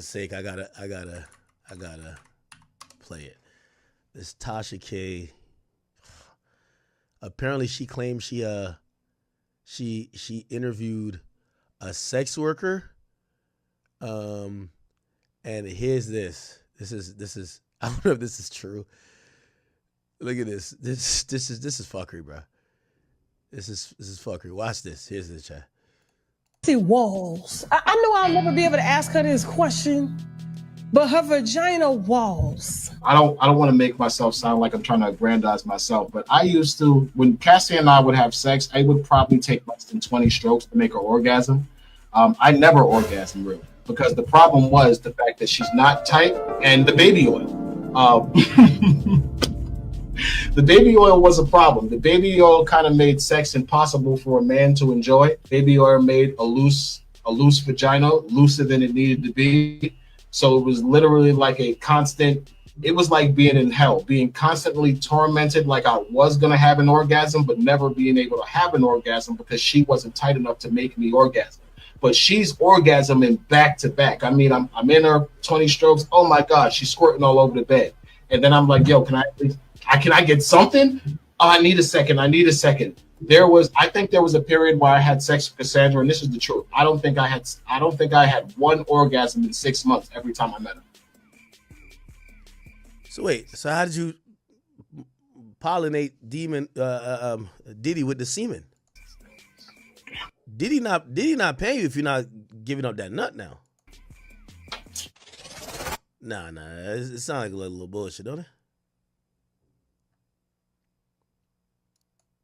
sake, I gotta play it. This Tasha K. Apparently, she claimed she interviewed a sex worker. And here's this. This is. I don't know if this is true. Look at this. This is fuckery, bro. This is fuckery. Watch this. Here's the chat. See walls. I know I'll never be able to ask her this question, but her vagina walls. I don't want to make myself sound like I'm trying to aggrandize myself, but I used to, when Cassie and I would have sex, I would probably take less than 20 strokes to make her orgasm. I never orgasm really, because the problem was the fact that she's not tight and the baby oil. The baby oil was a problem. The baby oil kind of made sex impossible for a man to enjoy. Baby oil made a loose vagina, looser than it needed to be. So it was literally like a constant, it was like being in hell, being constantly tormented, like I was going to have an orgasm, but never being able to have an orgasm because she wasn't tight enough to make me orgasm. But she's orgasming back to back. I mean, I'm in her 20 strokes. Oh my God, she's squirting all over the bed. And then I'm like, yo, can I get something? Oh, I need a second. I think there was a period where I had sex with Cassandra, and this is the truth. I don't think I had one orgasm in 6 months every time I met her. So wait, so how did you pollinate Diddy with the semen? Did he not pay you if you're not giving up that nut now? Nah, it sounds like a little bullshit, don't it?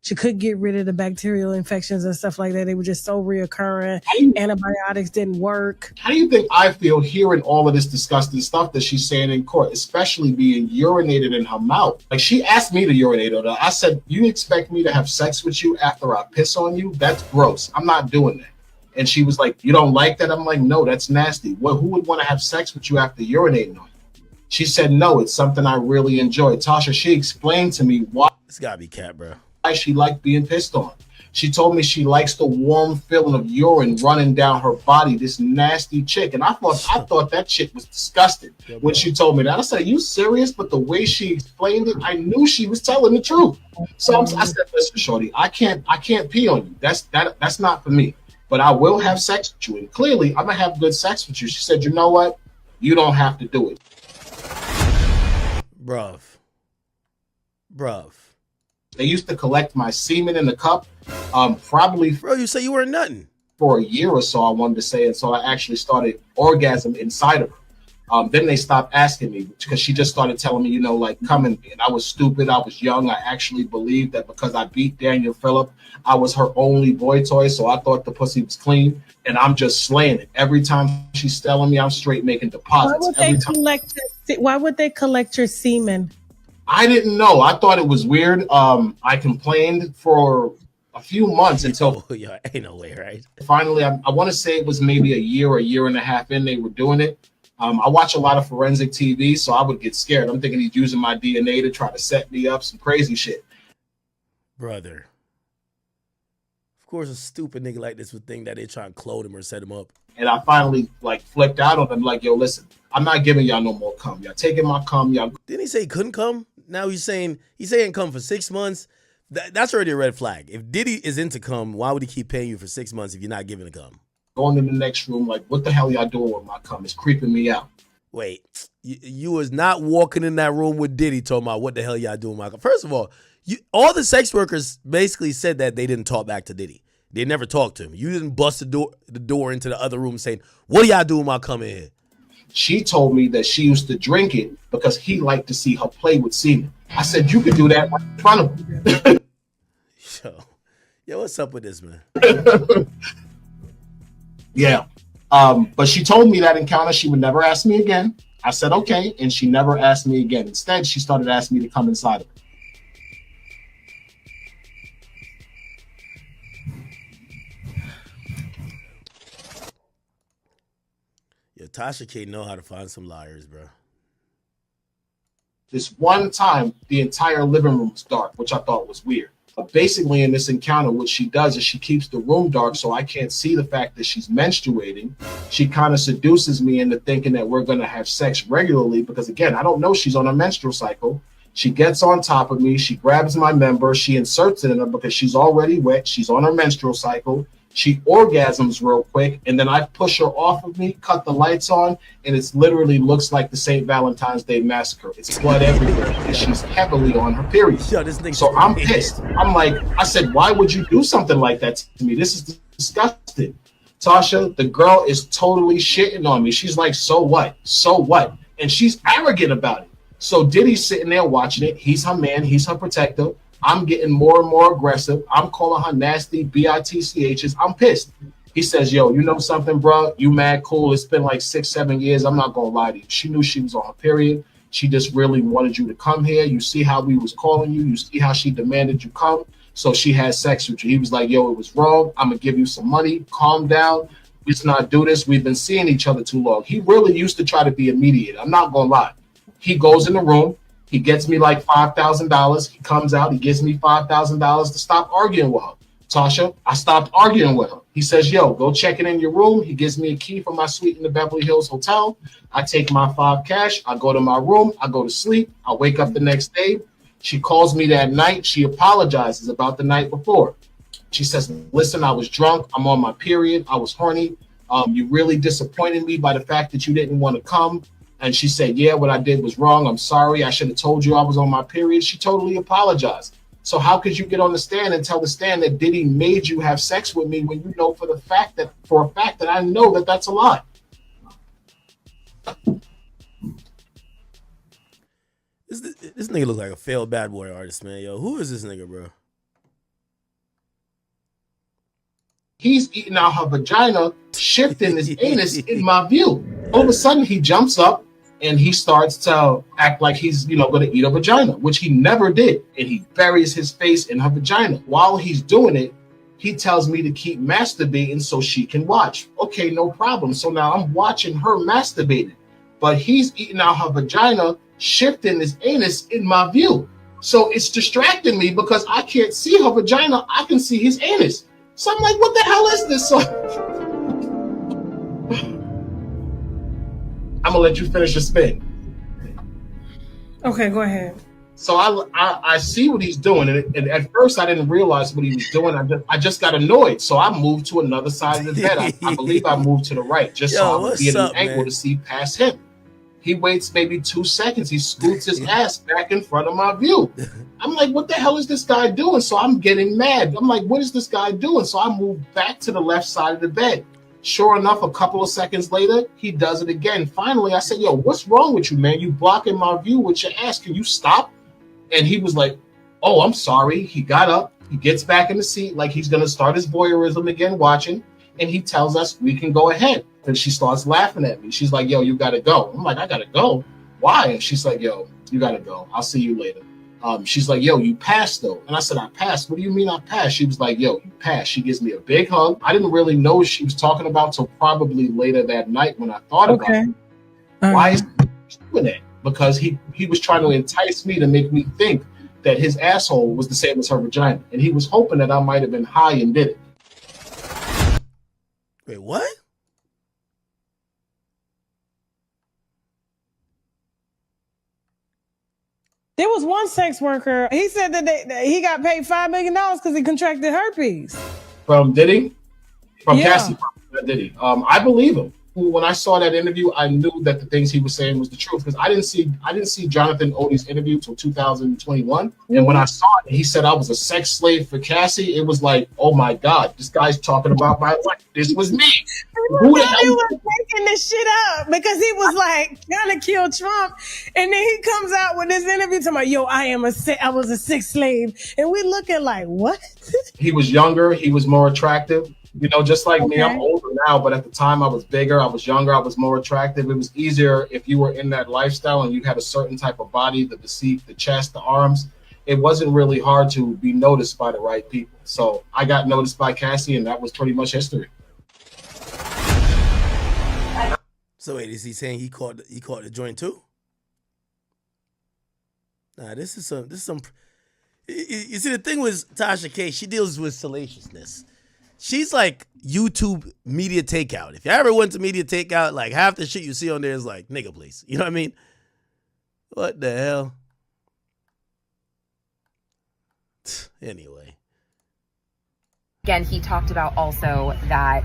She could get rid of the bacterial infections and stuff like that. They were just so reoccurring. Antibiotics didn't work. How do you think I feel hearing all of this disgusting stuff that she's saying in court, especially being urinated in her mouth? Like, she asked me to urinate on her. I said, you expect me to have sex with you after I piss on you? That's gross. I'm not doing that. And she was like, you don't like that? I'm like, no, that's nasty. Well, who would want to have sex with you after urinating on you? She said, no, it's something I really enjoy. Tasha, she explained to me why. It's gotta be cat, bro. She liked being pissed on. She told me she likes the warm feeling of urine running down her body, this nasty chick. And I thought that shit was disgusting when she told me that. I said, are you serious? But the way she explained it, I knew she was telling the truth. So I said, listen, shorty, I can't pee on you. That's not for me. But I will have sex with you. And clearly, I'm going to have good sex with you. She said, you know what? You don't have to do it. Bruv. They used to collect my semen in the cup, probably. Bro, you say you weren't nothing. For a year or so, I wanted to say, and so I actually started orgasm inside of her. Then they stopped asking me because she just started telling me, you know, like, come in. And I was stupid. I was young. I actually believed that because I beat Daniel Phillip, I was her only boy toy. So I thought the pussy was clean, and I'm just slaying it. Every time she's telling me, I'm straight making deposits. Why would they collect your semen? I didn't know. I thought it was weird. I complained for a few months until ain't no way, right? Finally, I want to say it was maybe a year and a half in they were doing it. I watch a lot of forensic TV, so I would get scared. I'm thinking he's using my DNA to try to set me up, some crazy shit. Brother. Of course, a stupid nigga like this would think that they try and clone him or set him up. And I finally flipped out on them, like, yo, listen, I'm not giving y'all no more cum. Y'all taking my cum. Y'all. Didn't he say he couldn't come? Now he's saying come for 6 months. That's already a red flag. If Diddy is into cum, why would he keep paying you for 6 months if you're not giving a cum? Going in the next room, like, what the hell y'all doing with my cum? It's creeping me out. Wait, you was not walking in that room with Diddy talking about what the hell y'all doing with my cum. First of all, all the sex workers basically said that they didn't talk back to Diddy. They never talked to him. You didn't bust the door into the other room saying, what do y'all doing while I come in here? She told me that she used to drink it because he liked to see her play with semen. I said, you could do that right in front of him. Yo, what's up with this, man? Yeah. But she told me that encounter, she would never ask me again. I said, okay. And she never asked me again. Instead, she started asking me to come inside of her. Yo, Tasha K know how to find some liars, bro. This one time, the entire living room was dark, which I thought was weird. But basically, in this encounter, what she does is she keeps the room dark so I can't see the fact that she's menstruating. She kind of seduces me into thinking that we're going to have sex regularly because, again, I don't know she's on a menstrual cycle. She gets on top of me. She grabs my member. She inserts it in her because she's already wet. She's on her menstrual cycle. She orgasms real quick, and then I push her off of me, cut the lights on, and it literally looks like the St. Valentine's Day massacre. It's blood everywhere, and she's heavily on her period. Yo, this nigga So I'm pissed. I'm like, I said, why would you do something like that to me? This is disgusting. Tasha, the girl is totally shitting on me. She's like, so what? So what? And she's arrogant about it. So Diddy's sitting there watching it. He's her man. He's her protector. I'm getting more and more aggressive. I'm calling her nasty bitchs. I'm pissed. He says, yo, you know something, bro? You mad cool. It's been like 6-7 years. I'm not going to lie to you. She knew she was on her period. She just really wanted you to come here. You see how we was calling you. You see how she demanded you come. So she had sex with you. He was like, yo, it was wrong. I'm going to give you some money. Calm down. Let's not do this. We've been seeing each other too long. He really used to try to be a mediator. I'm not going to lie. He goes in the room. He gets me like $5,000. He comes out. He gives me $5,000 to stop arguing with her. Tasha, I stopped arguing with her. He says, yo, go check it in your room. He gives me a key for my suite in the Beverly Hills Hotel. I take my $5 cash. I go to my room. I go to sleep. I wake up the next day. She calls me that night. She apologizes about the night before. She says, listen, I was drunk. I'm on my period. I was horny. You really disappointed me by the fact that you didn't want to come. And she said, yeah, what I did was wrong. I'm sorry. I should have told you I was on my period. She totally apologized. So how could you get on the stand and tell the stand that Diddy made you have sex with me when you know for a fact that I know that that's a lie? This nigga look like a failed bad boy artist, man. Yo, who is this nigga, bro? He's eating out her vagina, shifting his anus in my view. All of a sudden, he jumps up and he starts to act like he's, going to eat a vagina, which he never did. And he buries his face in her vagina. While he's doing it, he tells me to keep masturbating so she can watch. Okay, no problem. So now I'm watching her masturbating, but he's eating out her vagina, shifting his anus in my view. So it's distracting me because I can't see her vagina. I can see his anus. So I'm like, what the hell is this? So I'm gonna let you finish your spin. Okay, go ahead. So I see what he's doing, and at first I didn't realize what he was doing. I just got annoyed, so I moved to another side of the bed. I believe I moved to the right, just so I would be at an angle to see past him. He waits maybe 2 seconds. He scoots his ass back in front of my view. I'm like, what the hell is this guy doing? So I'm getting mad. I'm like, what is this guy doing? So I move back to the left side of the bed. Sure enough, a couple of seconds later, he does it again. Finally, I said, yo, what's wrong with you, man? You blocking my view with your ass. Can you stop? And he was like, oh, I'm sorry. He got up. He gets back in the seat like he's going to start his voyeurism again watching. And he tells us we can go ahead. And she starts laughing at me. She's like, yo, you got to go. I'm like, I got to go? Why? And she's like, yo, you got to go. I'll see you later. She's like, yo, you passed, though. And I said, I passed? What do you mean I passed? She was like, yo, you passed. She gives me a big hug. I didn't really know what she was talking about until probably later that night when I thought about it. Why is he doing that? Because he was trying to entice me to make me think that his asshole was the same as her vagina. And he was hoping that I might have been high and did it. Wait, what? There was one sex worker. He said that he got paid $5 million because he contracted herpes. From Diddy? From Yeah. Cassie Diddy. I believe him. When I saw that interview, I knew that the things he was saying was the truth because I didn't see Jonathan Odie's interview till 2021. And when I saw it, he said I was a sex slave for Cassie. It was like, oh my God, this guy's talking about my life. This was me. Who the hell? He was making this shit up because he was like trying to kill Trump, and then he comes out with this interview talking about, yo, I was a sex slave, and we looking like, what? He was younger. He was more attractive. Just like me, I'm older now, but at the time I was bigger, I was younger, I was more attractive. It was easier if you were in that lifestyle and you had a certain type of body, the physique, the chest, the arms. It wasn't really hard to be noticed by the right people. So I got noticed by Cassie, and that was pretty much history. So wait, is he saying he caught the joint too? Nah, this is some. You see, the thing with Tasha K, she deals with salaciousness. She's like YouTube media takeout. If you ever went to media takeout, like half the shit you see on there is like, nigga, please. You know what I mean? What the hell? Anyway. Again, he talked about also that